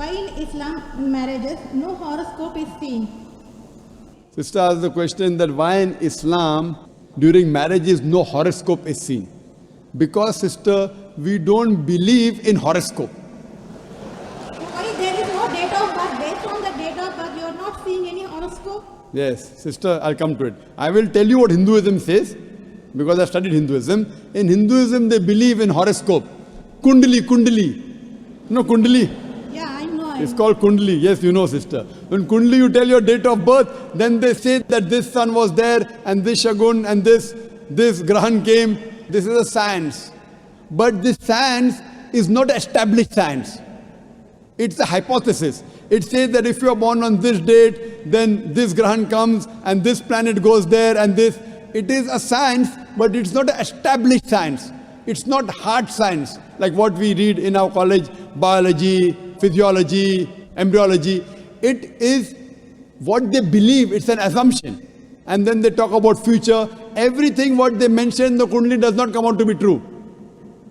Why in Islam marriages no horoscope is seen? Sister asked the question that why in Islam during marriages no horoscope is seen. Because, sister, we don't believe in horoscope. Why there is no date of birth? Based on the date of birth, you are not seeing any horoscope? Yes, sister, I'll come to it. I will tell you what Hinduism says, because I studied Hinduism. In Hinduism, they believe in horoscope. Kundali. You know Kundali? Yeah, I know. It's called Kundali. Yes, you know, sister. When Kundali, you tell your date of birth, then they say that this sun was there, and this Shagun, and this Grahan came. This is a science. But this science is not established science. It's a hypothesis. It says that if you are born on this date, then this Grahan comes, and this planet goes there, and this. It is a science, but it's not an established science. It's not hard science, like what we read in our college, biology, physiology, embryology. It is what they believe, it's an assumption. And then they talk about future. Everything what they mention in the Kundali does not come out to be true.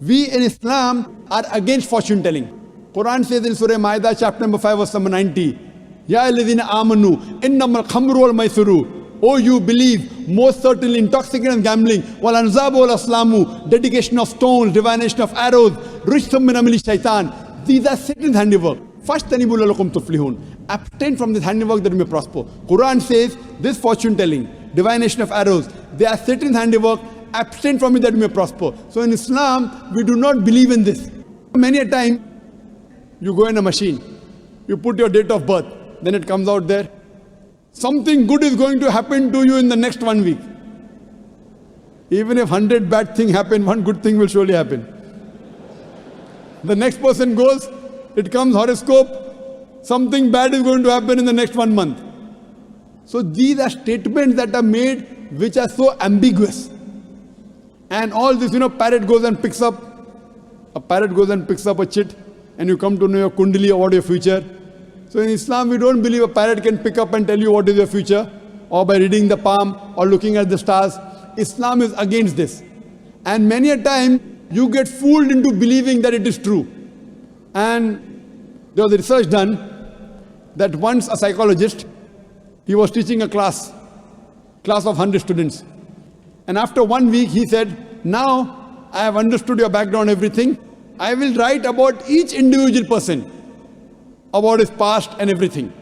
We in Islam are against fortune telling. Quran says in Surah Ma'idah, chapter number 5, verse number 90, Ya alladhina amanu, innamal khamru wal maisuru. Oh, you believe, most certainly intoxicant and gambling, wal anzabu wal aslamu, dedication of stones, divination of arrows, rishthum min amali shaitan. These are Satan's handiwork. Fashtanibu lalakum tuflihun. Abstain from this handiwork that you may prosper. Quran says this fortune telling, divination of arrows, they are Satan's handiwork. Abstain from it that you may prosper. So in Islam, we do not believe in this. Many a time, you go in a machine, you put your date of birth, then it comes out there. Something good is going to happen to you in the next 1 week. Even if 100 bad things happen, one good thing will surely happen. The next person goes, it comes horoscope, something bad is going to happen in the next 1 month. So these are statements that are made which are so ambiguous. And all this, a parrot goes and picks up a chit, and you come to know your kundali or what your future. So in Islam, we don't believe a parrot can pick up and tell you what is your future, or by reading the palm or looking at the stars. Islam is against this. And many a time, you get fooled into believing that it is true. And there was a research done that once a psychologist, he was teaching a class of 100 students. And after 1 week, he said, now I have understood your background, everything. I will write about each individual person, about his past and everything.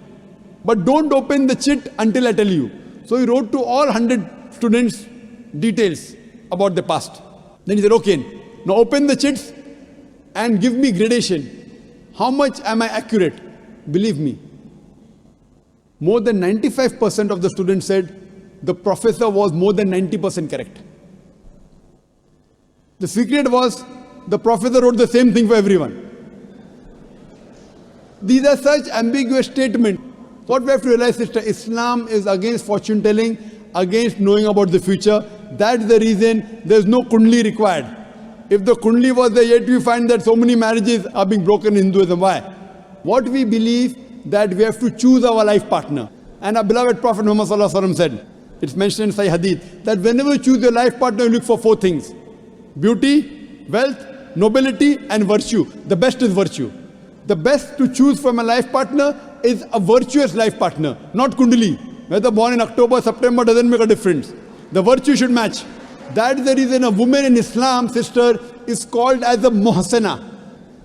But don't open the chit until I tell you. So he wrote to all 100 students details about the past. Then he said, okay, now open the chits and give me gradation. How much am I accurate? Believe me, more than 95% of the students said the professor was more than 90% correct. The secret was the professor wrote the same thing for everyone. These are such ambiguous statements. What we have to realize, sister, Islam is against fortune telling, against knowing about the future. That's the reason there's no kundli required. If the kundli was there, yet we find that so many marriages are being broken in Hinduism. Why? What we believe that we have to choose our life partner. And our beloved Prophet Muhammad Sallallahu Alaihi Wasallam said, it's mentioned in Sahih Hadith, that whenever you choose your life partner, you look for 4 things. Beauty, wealth, nobility, and virtue. The best is virtue. The best to choose from a life partner is a virtuous life partner, not kundali. Whether born in October, September doesn't make a difference. The virtue should match. That's the reason a woman in Islam, sister, is called as a muhsana.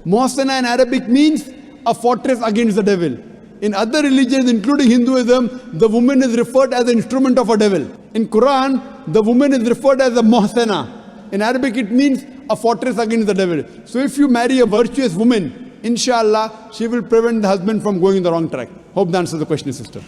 Muhsana in Arabic means a fortress against the devil. In other religions, including Hinduism, the woman is referred as an instrument of a devil. In Quran, the woman is referred as a muhsana. In Arabic, it means a fortress against the devil. So if you marry a virtuous woman, inshallah, she will prevent the husband from going in the wrong track. Hope that answers the question, sister.